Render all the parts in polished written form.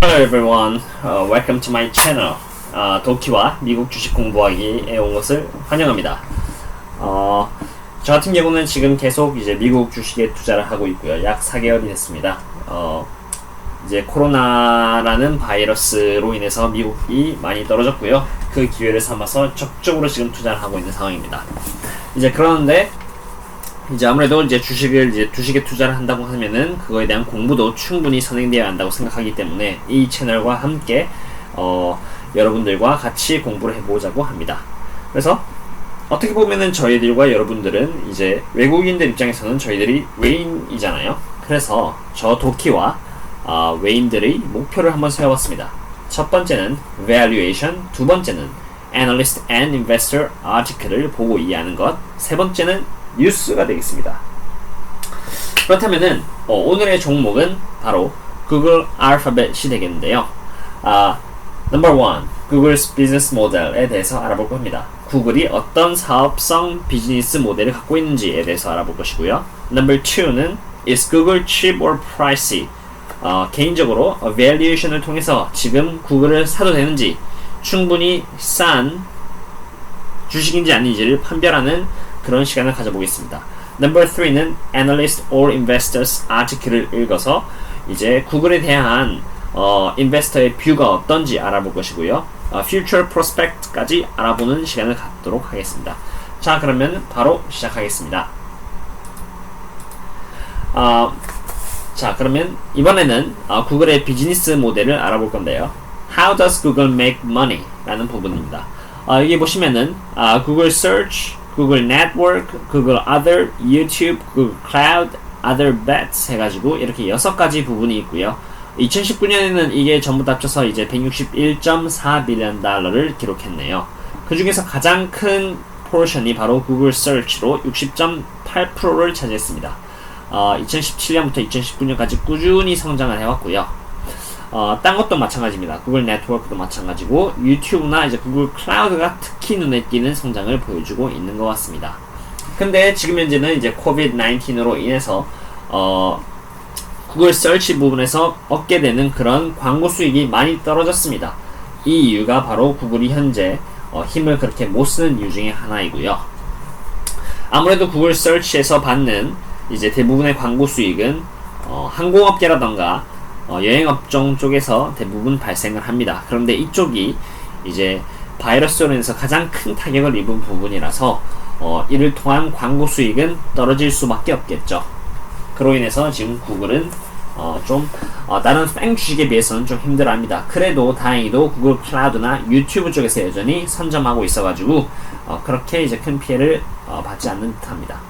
Hello everyone, welcome to my channel. 도키와 미국 주식 공부하기에 온 것을 환영합니다. 저 같은 경우는 지금 계속 이제 미국 주식에 투자를 하고 있고요. 약 4개월이 됐습니다. 이제 코로나라는 바이러스로 인해서 미국이 많이 떨어졌고요. 그 기회를 삼아서 적극적으로 지금 투자를 하고 있는 상황입니다. 이제 그러는데 이제 아무래도 이제 주식에 투자를 한다고 하면은 그거에 대한 공부도 충분히 선행되어야 한다고 생각하기 때문에 이 채널과 함께 여러분들과 같이 공부를 해보자고 합니다. 그래서 어떻게 보면은 저희들과 여러분들은 이제 외국인들 입장에서는 저희들이 외인이잖아요. 그래서 저 도키와 외인들의 목표를 한번 세워봤습니다. 첫 번째는 valuation, 두 번째는 analyst and investor article을 보고 이해하는 것, 세 번째는 뉴스가 되겠습니다. 그렇다면은 오늘의 종목은 바로 구글 알파벳이 되겠는데요. Number 1, 구글's 비즈니스 모델에 대해서 알아볼 겁니다. 구글이 어떤 사업성 비즈니스 모델을 갖고 있는지에 대해서 알아볼 것이고요. Number 2는 Is Google cheap or pricey? 개인적으로 valuation을 통해서 지금 구글을 사도 되는지, 충분히 싼 주식인지 아닌지를 판별하는 그런 시간을 가져보겠습니다. Number 3는 Analyst or Investors article을 읽어서 이제 구글에 대한 인베스터의 뷰가 어떤지 알아볼 것이고요. Future Prospect까지 알아보는 시간을 갖도록 하겠습니다. 자, 그러면 바로 시작하겠습니다. 자, 그러면 이번에는 구글의 비즈니스 모델을 알아볼 건데요. How does Google make money? 라는 부분입니다. 여기 보시면은 Google Search, Google Network, Google Other, YouTube, Google Cloud, Other Bets 해가지고 이렇게 6가지 부분이 있고요. 2019년에는 이게 전부 다 합쳐서 이제 161.4 빌리언 달러를 기록했네요. 그 중에서 가장 큰 포션이 바로 Google Search로 60.8%를 차지했습니다. 2017년부터 2019년까지 꾸준히 성장을 해왔고요. 딴 것도 마찬가지입니다. 구글 네트워크도 마찬가지고 유튜브나 이제 구글 클라우드가 특히 눈에 띄는 성장을 보여주고 있는 것 같습니다. 근데 지금 현재는 이제 코비드-19으로 인해서 구글 서치 부분에서 얻게 되는 그런 광고 수익이 많이 떨어졌습니다. 이 이유가 바로 구글이 현재 힘을 그렇게 못 쓰는 이유 중에 하나이고요. 아무래도 구글 서치에서 받는 이제 대부분의 광고 수익은 항공업계라던가 여행업종 쪽에서 대부분 발생을 합니다. 그런데 이쪽이 이제 바이러스로 인해서 가장 큰 타격을 입은 부분이라서 이를 통한 광고 수익은 떨어질 수밖에 없겠죠. 그로 인해서 지금 구글은 다른 팽 주식에 비해서는 좀 힘들어합니다. 그래도 다행히도 구글 클라우드나 유튜브 쪽에서 여전히 선점하고 있어가지고 그렇게 이제 큰 피해를 받지 않는 듯합니다.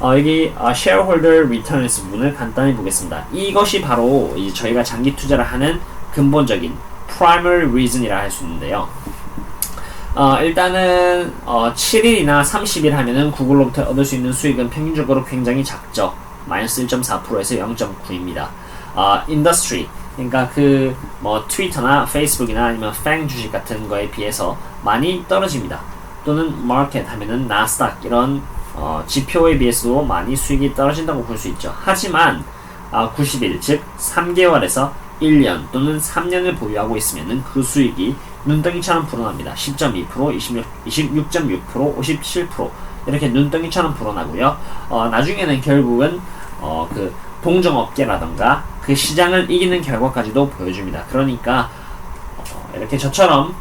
여기 shareholder returns 부분을 간단히 보겠습니다. 이것이 바로 이제 저희가 장기 투자를 하는 근본적인 primary reason이라 할 수 있는데요. 일단은 7일이나 30일 하면은 구글로부터 얻을 수 있는 수익은 평균적으로 굉장히 작죠. 마이너스 1.4%에서 0.9입니다. industry, 그러니까 트위터나 페이스북이나 아니면 팽 주식 같은 거에 비해서 많이 떨어집니다. 또는 market 하면은 나스닥 이런 지표에 비해서도 많이 수익이 떨어진다고 볼 수 있죠. 하지만 90일, 즉 3개월에서 1년 또는 3년을 보유하고 있으면 그 수익이 눈덩이처럼 불어납니다. 10.2%, 26.6%, 57% 이렇게 눈덩이처럼 불어나고요. 나중에는 결국은 그 동종업계라던가 그 시장을 이기는 결과까지도 보여줍니다. 그러니까 이렇게 저처럼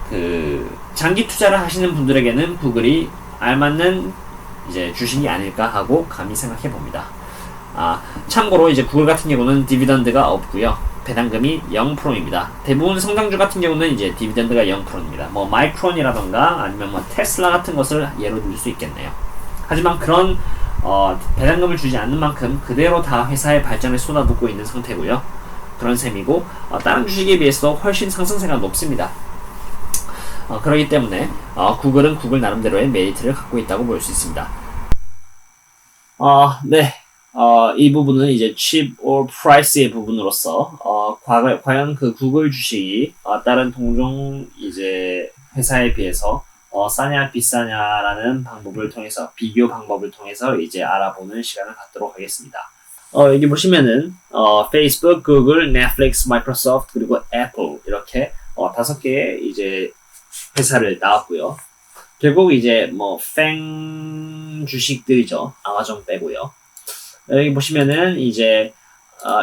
그 장기 투자를 하시는 분들에게는 구글이 알맞는 이제 주식이 아닐까 하고 감히 생각해 봅니다. 참고로 이제 구글 같은 경우는 디비던드가 없고요. 배당금이 0%입니다. 대부분 성장주 같은 경우는 이제 디비던드가 0%입니다. 마이크론이라던가 아니면 테슬라 같은 것을 예로 들 수 있겠네요. 하지만 그런 배당금을 주지 않는 만큼 그대로 다 회사의 발전에 쏟아붓고 있는 상태고요. 그런 셈이고 다른 주식에 비해서 훨씬 상승세가 높습니다. 그렇기 때문에 구글은 구글 나름대로의 메리트를 갖고 있다고 볼 수 있습니다. 네. 이 부분은 이제 cheap or pricey의 부분으로서 과연 그 구글 주식이 다른 동종 이제 회사에 비해서 싸냐 비싸냐라는 방법을 통해서 비교 방법을 통해서 이제 알아보는 시간을 갖도록 하겠습니다. 여기 보시면은 페이스북, 구글, 넷플릭스, 마이크로소프트 그리고 애플 이렇게 5개의 이제 회사를 나왔고요. 결국 이제 팽 주식들이죠. 아마존 빼고요. 여기 보시면은 이제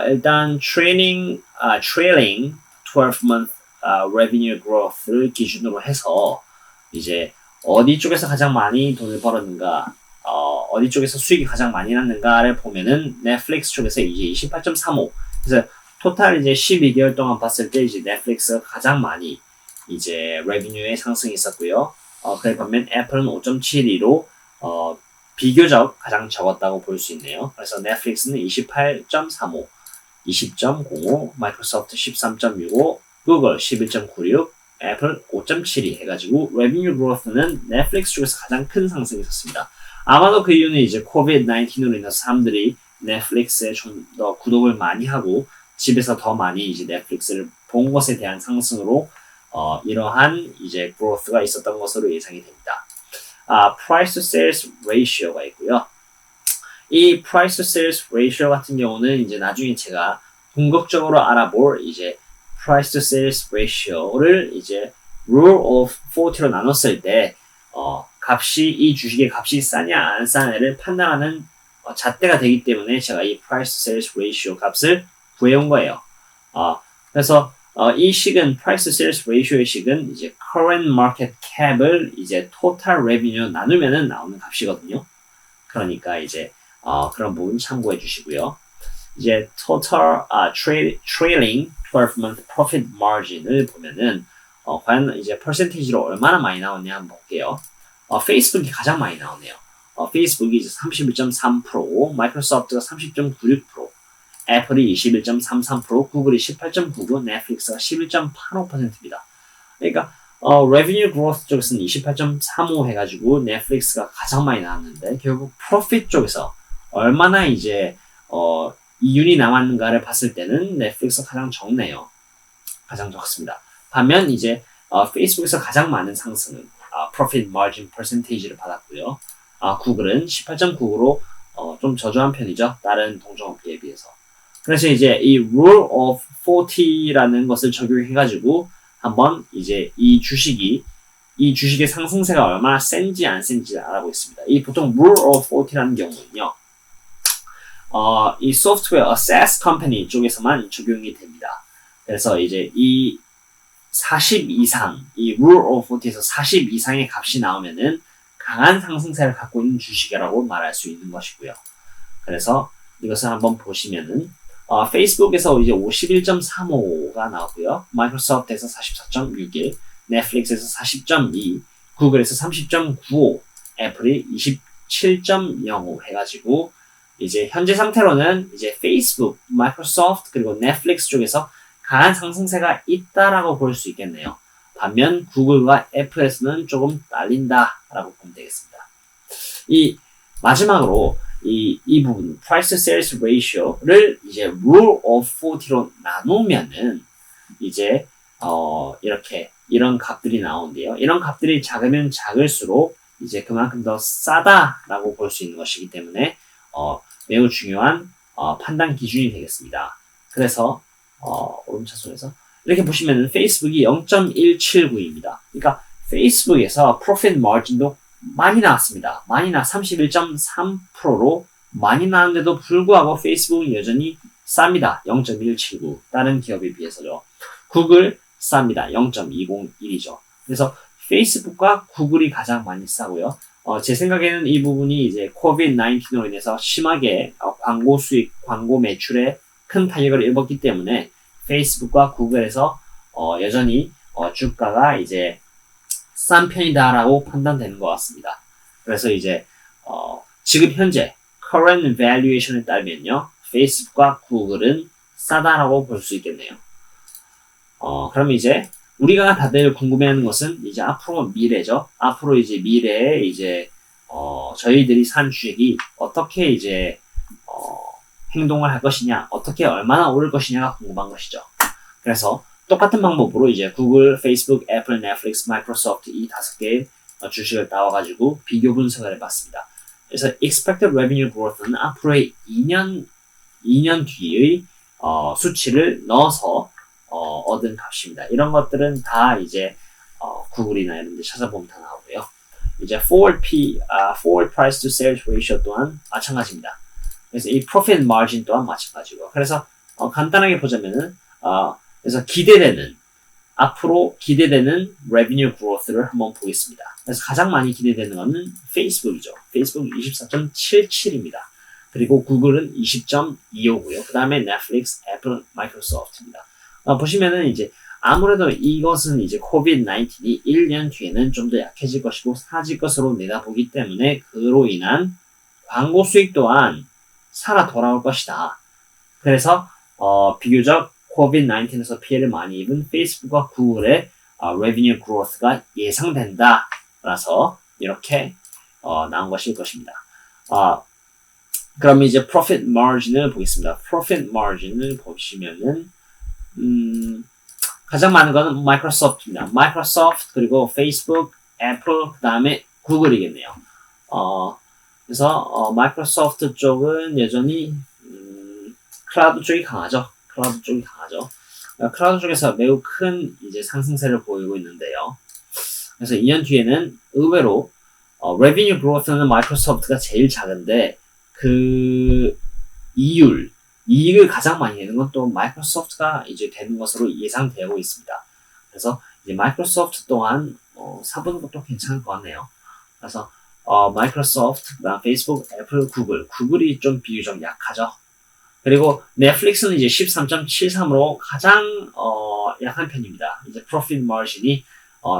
일단 trailing 12-month revenue growth를 기준으로 해서 이제 어디 쪽에서 가장 많이 돈을 벌었는가, 어디 쪽에서 수익이 가장 많이 났는가를 보면은 넷플릭스 쪽에서 이제 28.35. 그래서 토탈 이제 12개월 동안 봤을 때 이제 넷플릭스가 가장 많이 이제 레비뉴에 상승이 있었고요. 그에 반면 애플은 5.72로 비교적 가장 적었다고 볼 수 있네요. 그래서 넷플릭스는 28.35, 20.05, 마이크로소프트 13.65, 구글 11.96, 애플 5.72 해가지고 레비뉴 그로스는 넷플릭스 쪽에서 가장 큰 상승이 있었습니다. 아마도 그 이유는 이제 코비드-19으로 인해서 사람들이 넷플릭스에 좀 더 구독을 많이 하고 집에서 더 많이 이제 넷플릭스를 본 것에 대한 상승으로 이러한 이제 그로스가 있었던 것으로 예상이 됩니다. price to sales ratio가 있고요. 이 price to sales ratio 같은 경우는 이제 나중에 제가 궁극적으로 알아볼 이제 price to sales ratio를 이제 rule of 40로 나눴을 때 이 주식의 값이 싸냐 안 싸냐를 판단하는 잣대가 되기 때문에 제가 이 price to sales ratio 값을 구해온 거예요. 그래서 이 식은 price to sales ratio의 식은 이제 current market cap을 이제 total revenue 나누면은 나오는 값이거든요. 그러니까 이제 그런 부분 참고해 주시고요. 이제 total trailing 12-month profit margin을 보면은 과연 이제 퍼센티지로 얼마나 많이 나오냐 한번 볼게요. 페이스북이 가장 많이 나오네요. 페이스북이 이제 31.3%, 마이크로소프트가 30.96%, 애플이 21.33%, 구글이 18.99%, 넷플릭스가 11.85%입니다. 그러니까 revenue growth 쪽에서는 28.35 해가지고 넷플릭스가 가장 많이 나왔는데 결국 profit 쪽에서 얼마나 이제 이윤이 남았는가를 봤을 때는 넷플릭스가 가장 적네요. 가장 적습니다. 반면 이제 페이스북에서 가장 많은 상승은 profit margin percentage를 받았고요. 구글은 18.99로 좀 저조한 편이죠. 다른 동종업계에 비해서. 그래서 이제 이 rule of 40라는 것을 적용해가지고 한번 이제 이 주식의 상승세가 얼마나 센지 안 센지를 알아보겠습니다. 이 보통 rule of 40라는 경우는요. 이 소프트웨어 SaaS 컴퍼니 쪽에서만 적용이 됩니다. 그래서 이제 이 40 이상, 이 rule of 40에서 40 이상의 값이 나오면은 강한 상승세를 갖고 있는 주식이라고 말할 수 있는 것이고요. 그래서 이것을 한번 보시면은 페이스북에서 이제 51.35가 나오고요. 마이크로소프트에서 44.61, 넷플릭스에서 40.2, 구글에서 30.95, 애플이 27.05 해가지고 이제 현재 상태로는 이제 페이스북, 마이크로소프트 그리고 넷플릭스 쪽에서 강한 상승세가 있다라고 볼 수 있겠네요. 반면 구글과 애플에서는 조금 딸린다라고 보면 되겠습니다. 이 마지막으로 이 부분 price to sales ratio를 이제 rule of 40로 나누면은 이제 이렇게 이런 값들이 나오는데요. 이런 값들이 작으면 작을수록 이제 그만큼 더 싸다라고 볼 수 있는 것이기 때문에 매우 중요한 판단 기준이 되겠습니다. 그래서 오른차순에서 이렇게 보시면은 페이스북이 0.179입니다. 그러니까 페이스북에서 profit margin도 많이 나왔습니다. 31.3%로 많이 나왔는데도 불구하고 페이스북은 여전히 쌉니다. 0.179. 다른 기업에 비해서죠. 구글 쌉니다. 0.201이죠. 그래서 페이스북과 구글이 가장 많이 싸고요. 제 생각에는 이 부분이 이제 코비드-19으로 인해서 심하게 광고 수익, 광고 매출에 큰 타격을 입었기 때문에 페이스북과 구글에서 여전히 주가가 이제 싼 편이다라고 판단되는 것 같습니다. 그래서 이제 지금 현재 current valuation에 따르면요, 페이스북과 구글은 싸다라고 볼 수 있겠네요. 그럼 이제 우리가 다들 궁금해하는 것은 이제 앞으로 미래죠. 앞으로 이제 미래에 이제 저희들이 산 주식이 어떻게 이제 행동을 할 것이냐, 어떻게 얼마나 오를 것이냐가 궁금한 것이죠. 그래서 똑같은 방법으로 이제 구글, 페이스북, 애플, 넷플릭스, 마이크로소프트 이 5개의 주식을 따와가지고 비교 분석을 해봤습니다. 그래서 expected revenue growth는 앞으로의 2년 2년 뒤의 수치를 넣어서 얻은 값입니다. 이런 것들은 다 이제 구글이나 이런 데 찾아보면 다 나오고요. 이제 forward price to sales ratio 또한 마찬가지입니다. 그래서 이 profit margin 또한 마찬가지고. 그래서 간단하게 보자면은 그래서 앞으로 기대되는 revenue growth를 한번 보겠습니다. 그래서 가장 많이 기대되는 것은 페이스북이죠. 페이스북 24.77입니다. 그리고 구글은 20.25고요. 그 다음에 넷플릭스, 애플, 마이크로소프트입니다. 보시면은 이제 아무래도 이것은 이제 코비드-19이 1년 뒤에는 좀 더 약해질 것이고 사라질 것으로 내다보기 때문에 그로 인한 광고 수익 또한 살아 돌아올 것이다. 그래서 비교적 코비드-19에서 피해를 많이 입은 페이스북과 구글의 revenue growth가 예상된다. 라서 이렇게 나온 것일 것입니다. 그럼 이제 profit margin을 보겠습니다. profit margin을 보시면은 가장 많은 거는 마이크로소프트입니다. 마이크로소프트 그리고 페이스북, 애플, 그 다음에 구글이겠네요. 그래서 마이크로소프트 쪽은 여전히 클라우드 쪽이 강하죠. 클라우드 쪽에서 매우 큰 이제 상승세를 보이고 있는데요. 그래서 2년 뒤에는 의외로 revenue growth는 마이크로소프트가 제일 작은데 그 이익을 가장 많이 내는 건 또 마이크로소프트가 이제 되는 것으로 예상되고 있습니다. 그래서 이제 마이크로소프트 또한 사보는 것도 괜찮을 것 같네요. 그래서 마이크로소프트, 그다음 페이스북, 애플, 구글이 좀 비교적 약하죠. 그리고 넷플릭스는 이제 13.73으로 가장 약한 편입니다. 이제 profit margin이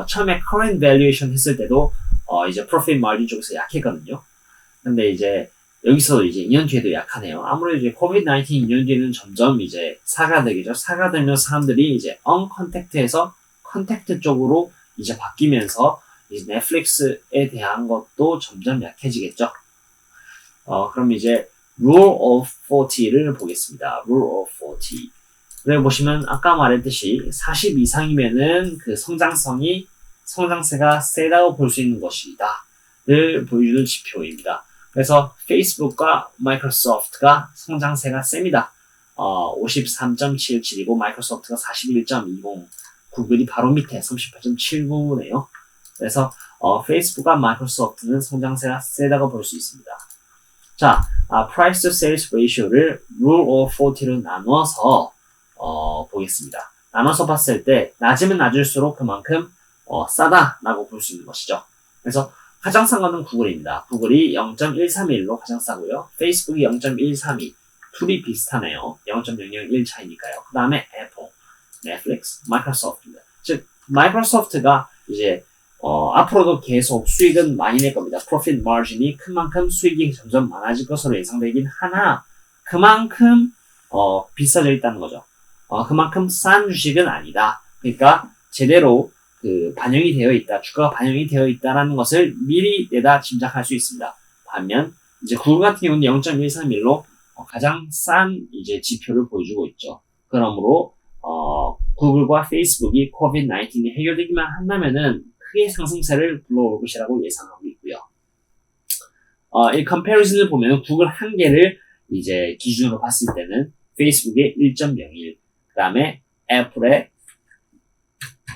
처음에 current valuation 했을 때도 이제 profit margin 쪽에서 약했거든요. 근데 이제 여기서 이제 2년 뒤에도 약하네요. 아무래도 이제 코비드-19 2년 뒤에는 점점 이제 사가되겠죠. 사가되면 사람들이 이제 uncontact에서 contact 쪽으로 이제 바뀌면서 이제 넷플릭스에 대한 것도 점점 약해지겠죠. 그럼 이제 Rule of 40를 보겠습니다. Rule of 40. 그래 보시면 아까 말했듯이 40 이상이면은 그 성장세가 세다고 볼 수 있는 것이다를 보여주는 지표입니다. 그래서 페이스북과 마이크로소프트가 성장세가 셉니다. 53.77이고 마이크로소프트가 41.20, 구글이 바로 밑에 38.79네요. 그래서 페이스북과 마이크로소프트는 성장세가 세다고 볼 수 있습니다. 자, price to sales ratio를 rule of 40로 나누어서 보겠습니다. 나눠서 봤을 때 낮으면 낮을수록 그만큼 싸다라고 볼 수 있는 것이죠. 그래서 가장 싼 거는 구글입니다. 구글이 0.131로 가장 싸고요. 페이스북이 0.132. 둘이 비슷하네요. 0.001 차이니까요. 그 다음에 애플, 넷플릭스, 마이크로소프트입니다. 즉, 마이크로소프트가 이제 앞으로도 계속 수익은 많이 낼 겁니다. profit margin이 큰 만큼 수익이 점점 많아질 것으로 예상되긴 하나 그만큼 비싸져 있다는 거죠. 그만큼 싼 주식은 아니다. 그러니까 제대로 반영이 되어 있다, 주가가 반영이 되어 있다라는 것을 미리 내다 짐작할 수 있습니다. 반면 이제 구글 같은 경우는 0.131로 가장 싼 이제 지표를 보여주고 있죠. 그러므로 구글과 페이스북이 코비드-19이 해결되기만 한다면은 크게 상승세를 불러올 것이라고 예상하고 있고요. 이 컴패리즌을 보면 구글 한 개를 이제 기준으로 봤을 때는 페이스북의 1.01, 그 다음에 애플의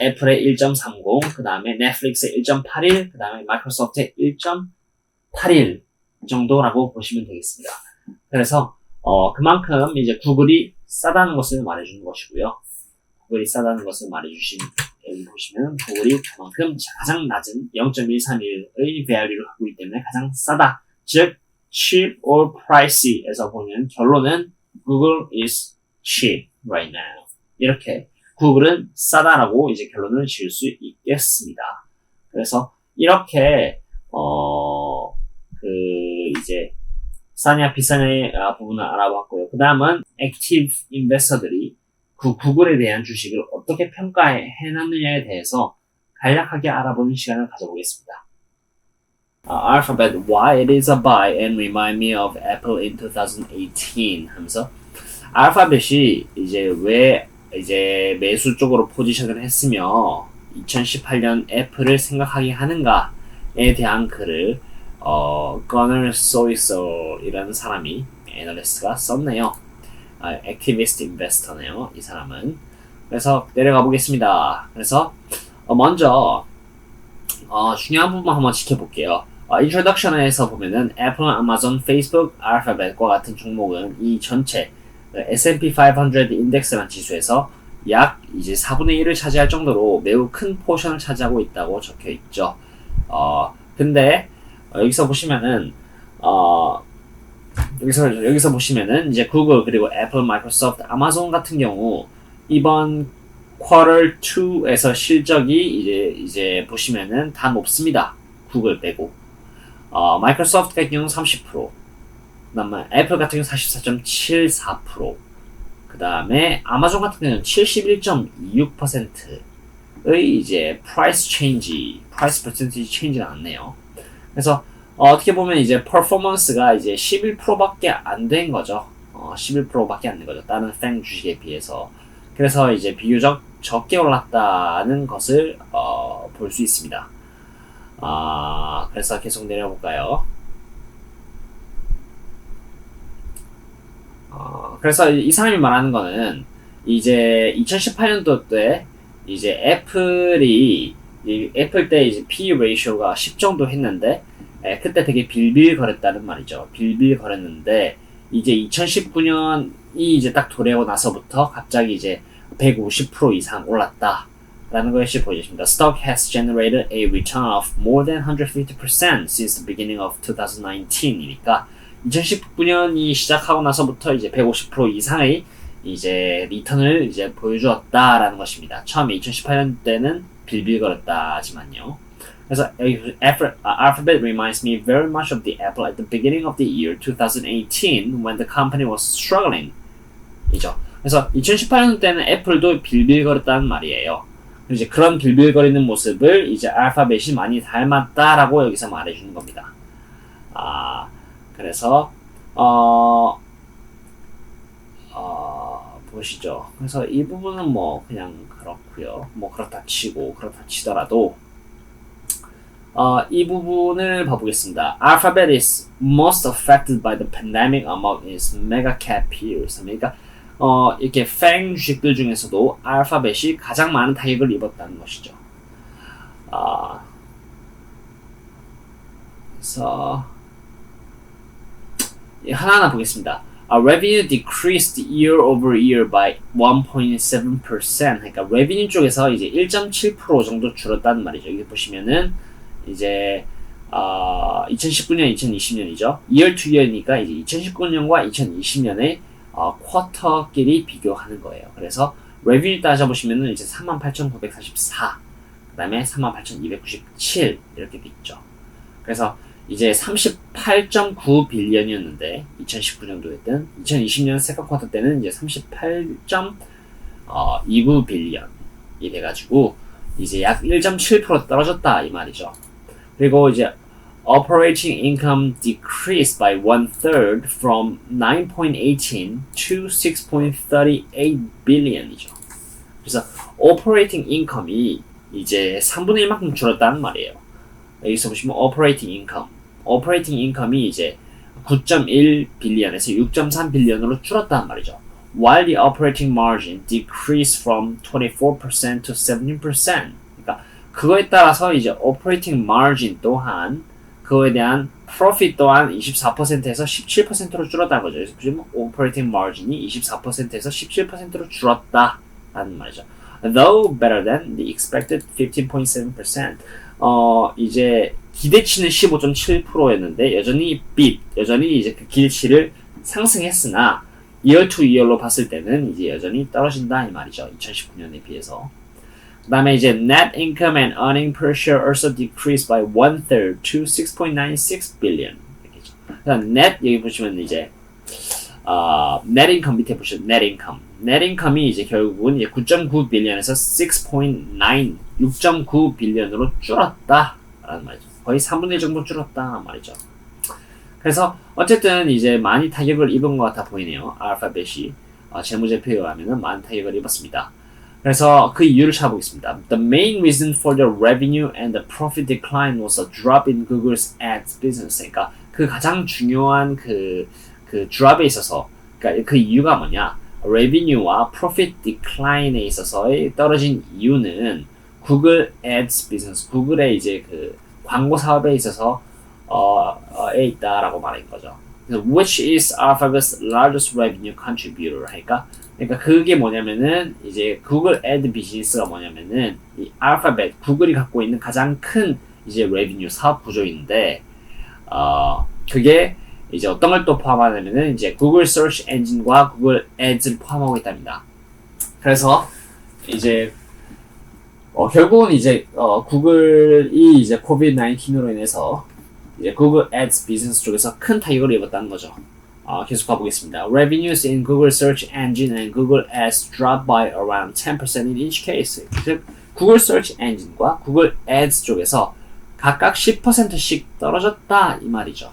1.30, 그 다음에 넷플릭스의 1.81, 그 다음에 마이크로소프트의 1.81 정도라고 보시면 되겠습니다. 그래서 그만큼 이제 구글이 싸다는 것을 말해주는 것이고요. 구글이 싸다는 것을 말해주신 여기 보시면 구글이 그만큼 가장 낮은 0.131의 value를 갖고 있기 때문에 가장 싸다. 즉 cheap or pricey에서 보면 결론은 Google is cheap right now. 이렇게 구글은 싸다라고 이제 결론을 지을 수 있겠습니다. 그래서 이렇게 이제 싸냐 비싸냐의 부분을 알아봤고요. 그 다음은 액티브 인베스터들이 그 구글에 대한 주식을 어떻게 평가해 놨느냐에 대해서 간략하게 알아보는 시간을 가져보겠습니다. Alphabet, why it is a buy and remind me of Apple in 2018 하면서 알파벳이 이제 매수 쪽으로 포지션을 했으며 2018년 애플을 생각하게 하는가에 대한 글을 Gunnar Soisel 이라는 사람이 애널리스트가 썼네요. 액티비스트 인베스터네요. 이 사람은. 그래서 내려가 보겠습니다. 그래서 먼저 중요한 부분 한번 지켜볼게요. 인트로덕션에서 보면은 애플, 아마존, 페이스북, 알파벳과 같은 종목은 이 전체 S&P 500 인덱스라는 지수에서 약 이제 4분의 1을 차지할 정도로 매우 큰 포션을 차지하고 있다고 적혀 있죠. 근데 여기서 보시면은 여기서 보시면은 이제 구글 그리고 애플, 마이크로소프트, 아마존 같은 경우 이번 쿼터 2에서 실적이 이제 보시면은 다 높습니다. 구글 빼고. 마이크로소프트 같은 경우는 30%, 그다음에 애플 같은 경우는 44.74%, 그다음에 아마존 같은 경우는 71.26%의 이제 프라이스 퍼센티지 체인지가 났네요. 그래서 어떻게 보면 이제 퍼포먼스가 이제 11%밖에 안 된 거죠. 11%밖에 안 된 거죠. 다른 팽 주식에 비해서. 그래서 이제 비교적 적게 올랐다는 것을 볼 수 있습니다. 그래서 계속 내려볼까요? 그래서 이 사람이 말하는 거는 이제 2018년도 때 이제 애플 때 이제 P/E 레이쇼가 10 정도 했는데 그때 되게 빌빌거렸다는 말이죠. 빌빌거렸는데 이제 2019년이 이제 딱 도래하고 나서부터 갑자기 이제 150% 이상 올랐다라는 것이 보여집니다. Stock has generated a return of more than 150% since the beginning of 2019이니까 2019년이 시작하고 나서부터 이제 150% 이상의 이제 리턴을 이제 보여주었다라는 것입니다. 처음에 2018년 때는 빌빌거렸다지만요. 그래서 Alphabet reminds me very much of the Apple at the beginning of the year 2018 when the company was struggling. 이죠. 그래서 2018년 때는 애플도 빌빌거렸다는 말이에요. 이제 그런 빌빌거리는 모습을 이제 알파벳이 많이 닮았다라고 여기서 말해주는 겁니다. 그래서 보시죠. 그래서 이 부분은 뭐 그냥 그렇고요. 뭐 그렇다 치더라도 이 부분을 봐보겠습니다. Alphabet is most affected by the pandemic among its mega cap peers. 그러니까 이렇게 팽 주식들 중에서도 알파벳이 가장 많은 타격을 입었다는 것이죠. 그래서 하나하나 보겠습니다. Revenue decreased year over year by 1.7%. 그러니까 revenue 쪽에서 이제 1.7% 정도 줄었다는 말이죠. 여기 보시면은 이제 2019년, 2020년이죠. year to year니까 이제 2019년과 2020년의 쿼터끼리 비교하는 거예요. 그래서 revenue 따져보시면은 이제 38,944, 그 다음에 38,297 이렇게 돼 있죠. 그래서 이제 38.9 빌리언이었는데 2019년도에 땐 2020년 세컨 쿼터 때는 이제 38.29 빌리언이 돼가지고 이제 약 1.7% 떨어졌다 이 말이죠. 그리고 이제 operating income decreased by 1/3 from 9.18 to 6.38 billion이죠. 그래서 operating income이 이제 3분의 1만큼 줄었다는 말이에요. 여기서 보시면 operating income이 이제 9.1 빌리언에서 6.3 빌리언으로 줄었다는 말이죠. While the operating margin decreased from 24% to 17%. 그러니까 그거에 따라서 이제 operating margin 또한 그거에 대한 profit 또한 24%에서 17%로 줄었다는 거죠. 그래서 보시면 operating margin이 24%에서 17%로 줄었다라는 말이죠. Though better than the expected 15.7%. 이제 기대치는 15.7%였는데 여전히 이제 그 기대치를 상승했으나 year to year로 봤을 때는 이제 여전히 떨어진다 이 말이죠. 2019년에 비해서. 그 다음에 이제 net income and earning per share also decreased by 1/3 to 6.96 billion. 이렇게죠. net 여기 보시면 이제 net income 밑에 보시면 net income이 이제 결국은 이제 9.9 빌리언에서 6.9 빌리언으로 줄었다라는 말이죠. 거의 3분의 1 정도 줄었다 말이죠. 그래서 어쨌든 이제 많이 타격을 입은 것 같아 보이네요. 알파벳이 재무제표에 의하면 많은 타격을 입었습니다. 그래서 그 이유를 찾아보겠습니다. The main reason for the revenue and the profit decline was a drop in Google's ads business. 그러니까 그 가장 중요한 그 드랍에 있어서 그러니까 그 이유가 뭐냐? revenue와 profit decline에 있어서의 떨어진 이유는 구글 Ads 비즈니스, 구글의 이제 그 광고 사업에 있어서 에 있다라고 말한 거죠. Which is Alphabet's largest revenue contributor. 그러니까 그게 뭐냐면은 이제 구글 애드 비즈니스가 뭐냐면은 이 알파벳 구글이 갖고 있는 가장 큰 이제 레비뉴 사업 구조인데 그게 이제 어떤 걸 또 포함하냐면은 이제 구글 서치 엔진과 구글 애드를 포함하고 있답니다. 그래서 이제 결국은 이제 구글이 이제 코비드 19으로 인해서 이제 구글 애드 비즈니스 쪽에서 큰 타격을 입었다는 거죠. 계속 가보겠습니다. Revenues in Google Search Engine and Google Ads dropped by around 10% in each case. 즉, 구글 Search Engine과 구글 Ads 쪽에서 각각 10%씩 떨어졌다 이 말이죠.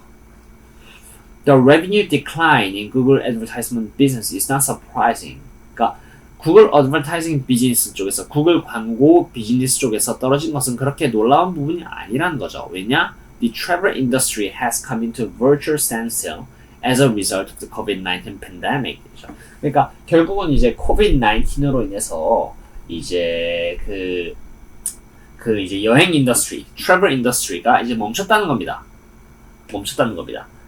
The revenue decline in Google Advertisement business is not surprising. 그러니까 구글 Advertising 비즈니스 쪽에서 구글 광고 비즈니스 쪽에서 떨어진 것은 그렇게 놀라운 부분이 아니라는 거죠. 왜냐? The travel industry has come into virtual standstill as a result of the COVID-19 pandemic. 그러니까 결국은 이제 COVID-19으로 인해서 이제 그 이제 여행 인더스트리, 트래블 인더스트리가 이제 멈췄다는 겁니다.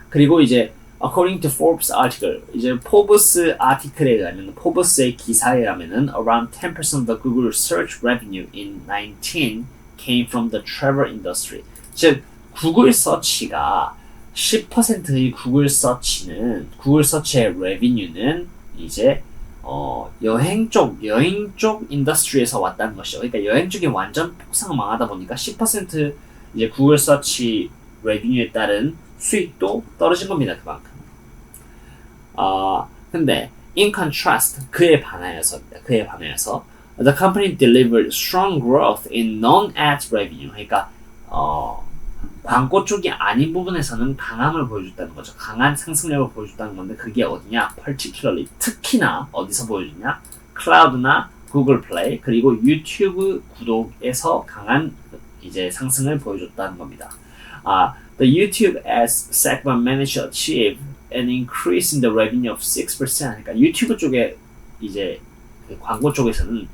그리고 이제 according to Forbes article, 이제 포브스 아티클에 의하면 포브스의 기사에 의하면은 around 10% of the Google search revenue in 19 came from the travel industry. 즉 구글 서치가 10%의 구글 서치의 레비뉴는 이제 여행 쪽 인더스트리에서 왔다는 것이죠. 그러니까 여행 쪽이 완전 폭삭 망하다 보니까 10% 이제 구글 서치 레비뉴에 따른 수익도 떨어진 겁니다. 그만큼. 근데 in contrast 그에 반하여서 the company delivered strong growth in non-ads revenue. 그러니까 광고 쪽이 아닌 부분에서는 강함을 보여줬다는 거죠. 강한 상승력을 보여줬다는 건데 그게 어디냐? particularly 특히나 어디서 보여줬냐? 클라우드나 구글 플레이 그리고 유튜브 구독에서 강한 이제 상승을 보여줬다는 겁니다. The YouTube ads segment managed to achieve an increase in the revenue of 6%. 그러니까 유튜브 쪽에 이제 그 광고 쪽에서는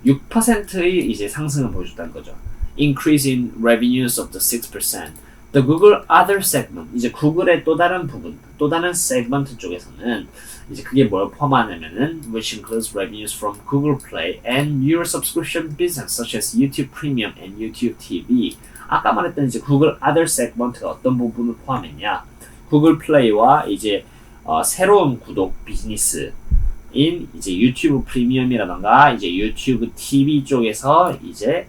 6%의 이제 상승을 보여줬다는 거죠. Increase in revenues of the 6%. The Google Other segment, 이제 구글의 또 다른 부분, 또 다른 세그먼트 쪽에서는 이제 그게 뭘 포함하냐면은 which includes revenues from Google Play and newer subscription business such as YouTube Premium and YouTube TV. 아까 말했던 이제 구글 Other segment가 어떤 부분을 포함했냐? 구글 플레이와 이제 새로운 구독 비즈니스인 이제 유튜브 프리미엄이라던가 이제 유튜브 TV 쪽에서 이제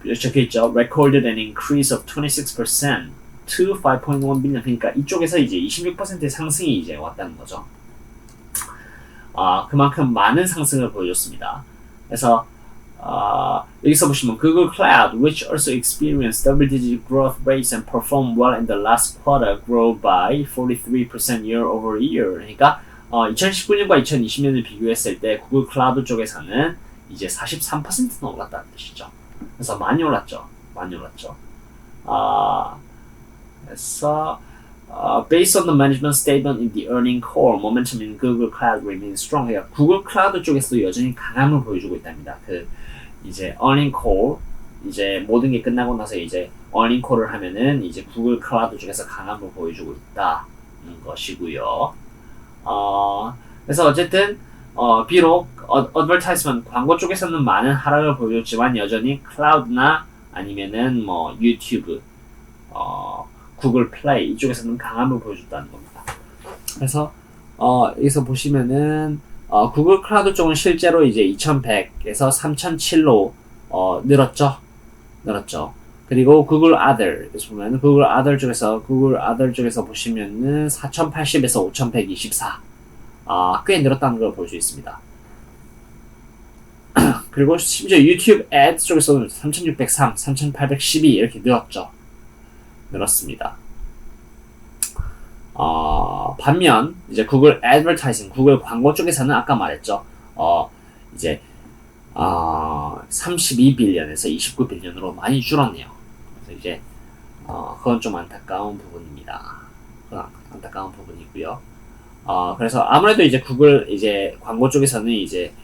적혀있죠. Recorded an increase of 26% to 5.1 billion. 그러니까 이쪽에서 이제 26%의 상승이 이제 왔다는 거죠. 그만큼 많은 상승을 보여줬습니다. 그래서 여기서 보시면 Google Cloud, which also experienced double-digit growth rates and performed well in the last quarter, grew by 43% year over year. 그러니까 2019년과 2020년을 비교했을 때 구글 클라우드 쪽에서는 이제 43%는 올랐다는 뜻이죠. 그래서 많이 올랐죠. 그래서 based on the management statement in the earning call, momentum in Google Cloud remains strong. 그러니까 구글 클라우드 쪽에서도 여전히 강함을 보여주고 있답니다. 이제 earning call, 이제 모든 게 끝나고 나서 이제 earning call을 하면은 이제 구글 클라우드 쪽에서 강함을 보여주고 있다는 것이고요. 그래서 어쨌든 비록 어드버타이즈먼트 광고 쪽에서는 많은 하락을 보여줬지만 여전히 클라우드나 아니면은 뭐 유튜브, 구글 플레이 이쪽에서는 강함을 보여줬다는 겁니다. 그래서 여기서 보시면은 구글 클라우드 쪽은 실제로 이제 2100에서 3007로 늘었죠. 그리고 구글 Other 보면은 구글 Other 쪽에서 보시면은 4080에서 5124 꽤 늘었다는 걸 볼 수 있습니다. 그리고 심지어 유튜브 Ads 쪽에서는 3603, 3812 이렇게 늘었습니다. 반면 이제 구글 애드버타이징, 구글 광고 쪽에서는 아까 말했죠. 이제 32빌리언에서 29빌리언으로 많이 줄었네요. 그래서 이제 그건 좀 안타까운 부분입니다. 그건 안타까운 부분이고요. 그래서 아무래도 이제 구글 이제 광고 쪽에서는 이제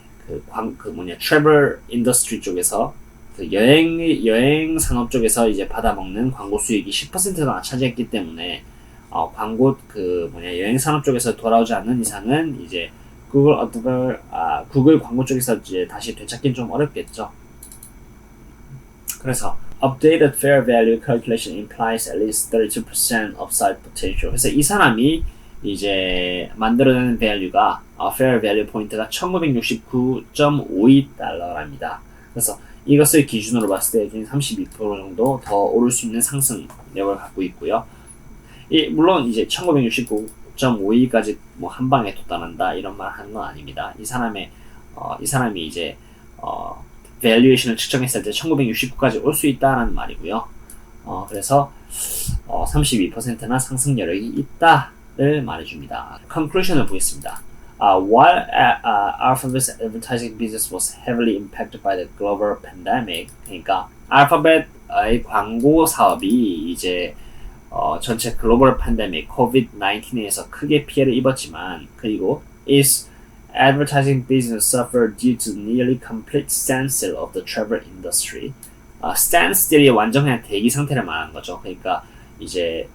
트래블 인더스트리 쪽에서 그 여행 산업 쪽에서 이제 받아먹는 광고 수익이 10%나 차지했기 때문에 여행 산업 쪽에서 돌아오지 않는 이상은 이제 구글 광고 쪽에서 이제 다시 되찾기는 좀 어렵겠죠. 그래서 updated fair value calculation implies at least 32% upside potential. 그래서 이 사람이 이제 만들어내는 value가 fair value 포인트가 1969.52달러랍니다. 그래서 이것을 기준으로 봤을 때 32% 정도 더 오를 수 있는 상승력을 갖고 있고요. 물론 이제 1969.52까지 뭐 한 방에 도달한다 이런 말 하는 건 아닙니다. 이 사람이 이제 valuation을 측정했을 때 1969까지 올 수 있다라는 말이고요. 그래서 32%나 상승 여력이 있다를 말해줍니다. conclusion을 보겠습니다. While Alphabet's advertising business was heavily impacted by the global pandemic, 그러니까 알파벳의 광고 사업이 이제 전체 글로벌 팬데믹 COVID-19에서 크게 피해를 입었지만, 그리고 its advertising business suffered due to nearly complete standstill of the travel industry. standstill이 완전 그냥 대기 상태를 말하는 거죠. 그러니까 이제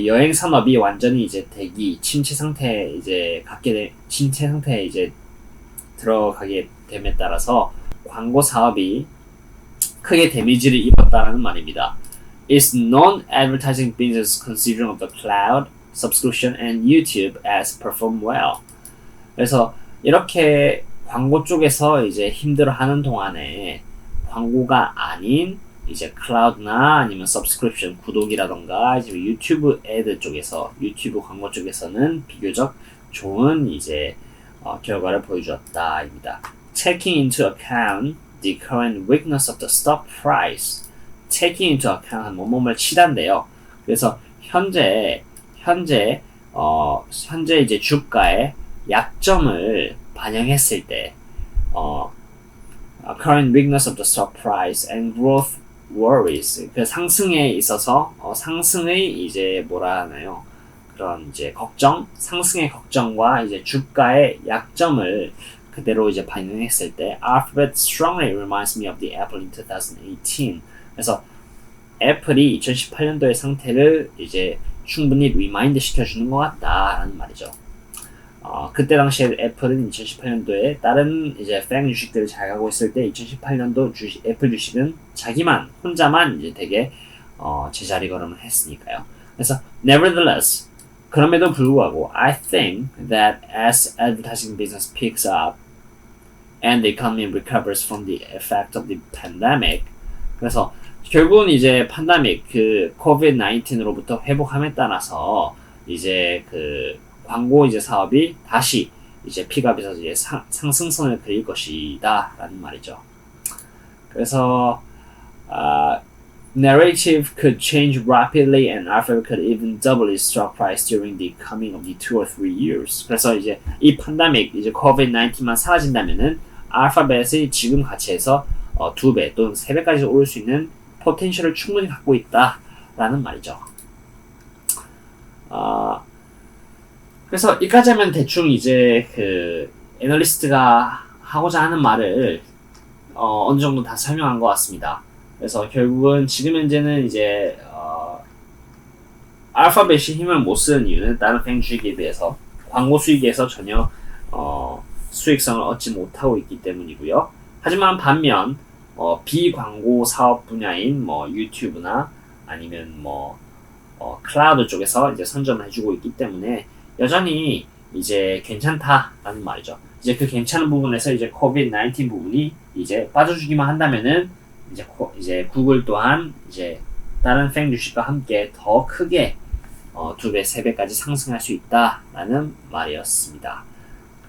여행 산업이 완전히 이제 대기 침체 상태에 이제 들어가게 됨에 따라서 광고 사업이 크게 데미지를 입었다라는 말입니다. Its non-advertising business considering of the cloud, subscription, and YouTube as performed well. 그래서 이렇게 광고 쪽에서 이제 힘들어하는 동안에 광고가 아닌 이제 클라우드나 아니면 subscription 구독이라던가 이제 유튜브 애드 쪽에서 유튜브 광고 쪽에서는 비교적 좋은 이제 결과를 보여주었다입니다. Taking into account the current weakness of the stock price. taking into account 뭐뭐를 치단데요. 그래서 현재 이제 주가의 약점을 반영했을 때 current weakness of the stock price and growth worries. 그 상승에 있어서 상승의 이제 뭐라 하나요? 그런 이제 상승의 걱정과 이제 주가의 약점을 그대로 이제 반영했을 때 Alphabet strongly reminds me of the Apple in 2018. 그래서 애플이 2018년도의 상태를 이제 충분히 리마인드 시켜주는 것 같다라는 말이죠. 그때 당시에 애플은 2018년도에 다른 이제 팩 주식들을 잘 가고 있을 때 2018년도 애플 주식은 혼자만 이제 되게 제자리 걸음을 했으니까요. 그래서 nevertheless 그럼에도 불구하고 I think that as advertising business picks up and the economy recovers from the effect of the pandemic, 그래서 결국은 이제 팬데믹 그 COVID-19으로부터 회복함에 따라서 이제 그 광고 이제 사업이 다시 이제 픽업에서 이제 상승선을 그릴 것이다라는 말이죠. 그래서 narrative could change rapidly and Alphabet could even double its stock price during the coming of the 2 or 3 years. 그래서 이제 이 팬데믹 이제 COVID-19만 사라진다면은 알파벳의 지금 가치에서 2배 또는 3배까지 오를 수 있는 포텐셜을 충분히 갖고 있다라는 말이죠. 그래서 이까지 하면 대충 이제 그 애널리스트가 하고자 하는 말을 어느 정도 다 설명한 것 같습니다. 그래서 결국은 지금 현재는 이제 알파벳이 힘을 못 쓰는 이유는 다른 팩 주식에 비해서 광고 수익에서 전혀 수익성을 얻지 못하고 있기 때문이고요. 하지만 반면 비광고 사업 분야인 뭐 유튜브나 아니면 클라우드 쪽에서 이제 선점을 해주고 있기 때문에 여전히 이제 괜찮다라는 말이죠. 이제 그 괜찮은 부분에서 이제 COVID-19 부분이 이제 빠져주기만 한다면은 이제 구글 또한 이제 다른 팩 주식과 함께 더 크게 2배, 3배까지 상승할 수 있다라는 말이었습니다.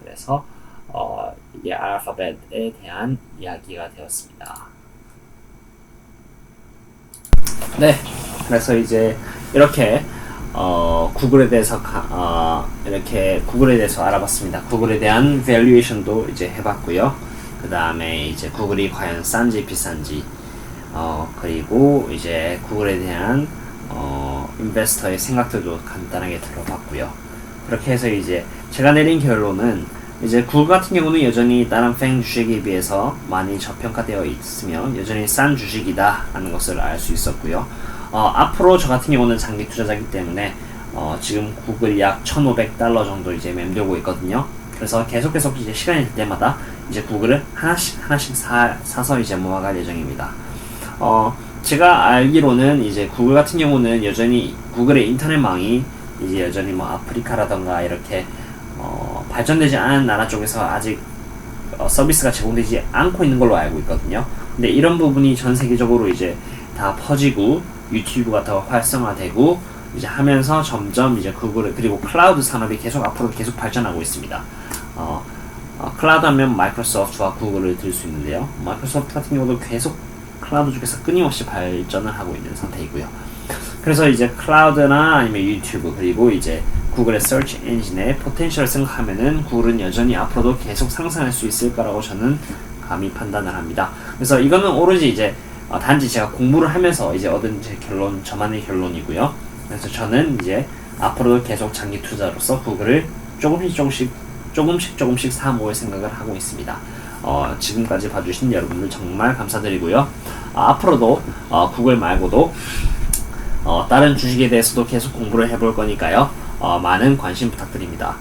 그래서 이게 알파벳에 대한 이야기가 되었습니다. 네, 그래서 이제 이렇게 구글에 대해서 알아봤습니다. 구글에 대한 밸류에이션도 이제 해봤고요. 그 다음에 이제 구글이 과연 싼지 비싼지, 그리고 이제 구글에 대한 인베스터의 생각들도 간단하게 들어봤고요. 그렇게 해서 이제 제가 내린 결론은 이제 구글 같은 경우는 여전히 다른 팽 주식에 비해서 많이 저평가되어 있으며 여전히 싼 주식이다 하는 것을 알 수 있었고요. 앞으로 저 같은 경우는 장기 투자자이기 때문에 지금 구글 약 1,500달러 정도 이제 맴돌고 있거든요. 그래서 계속 이제 시간이 될 때마다 이제 구글을 하나씩 사서 이제 모아갈 예정입니다. 제가 알기로는 이제 구글 같은 경우는 여전히 구글의 인터넷망이 이제 여전히 뭐 아프리카라던가 이렇게 발전되지 않은 나라 쪽에서 아직 서비스가 제공되지 않고 있는 걸로 알고 있거든요. 근데 이런 부분이 전 세계적으로 이제 다 퍼지고 유튜브가 더 활성화되고 이제 하면서 점점 이제 구글 그리고 클라우드 산업이 앞으로 계속 발전하고 있습니다. 클라우드 하면 마이크로소프트와 구글을 들 수 있는데요. 마이크로소프트 같은 경우도 계속 클라우드 쪽에서 끊임없이 발전을 하고 있는 상태이고요. 그래서 이제 클라우드나 아니면 유튜브 그리고 이제 구글의 서치 엔진의 포텐셜을 생각하면은 구글은 여전히 앞으로도 계속 상승할 수 있을 거라고 저는 감히 판단을 합니다. 그래서 이거는 오로지 이제 단지 제가 공부를 하면서 이제 얻은 제 결론, 저만의 결론이고요. 그래서 저는 이제 앞으로도 계속 장기 투자로서 구글을 조금씩 사 모을 생각을 하고 있습니다. 지금까지 봐주신 여러분들 정말 감사드리고요. 앞으로도 구글 말고도 다른 주식에 대해서도 계속 공부를 해볼 거니까요. 많은 관심 부탁드립니다.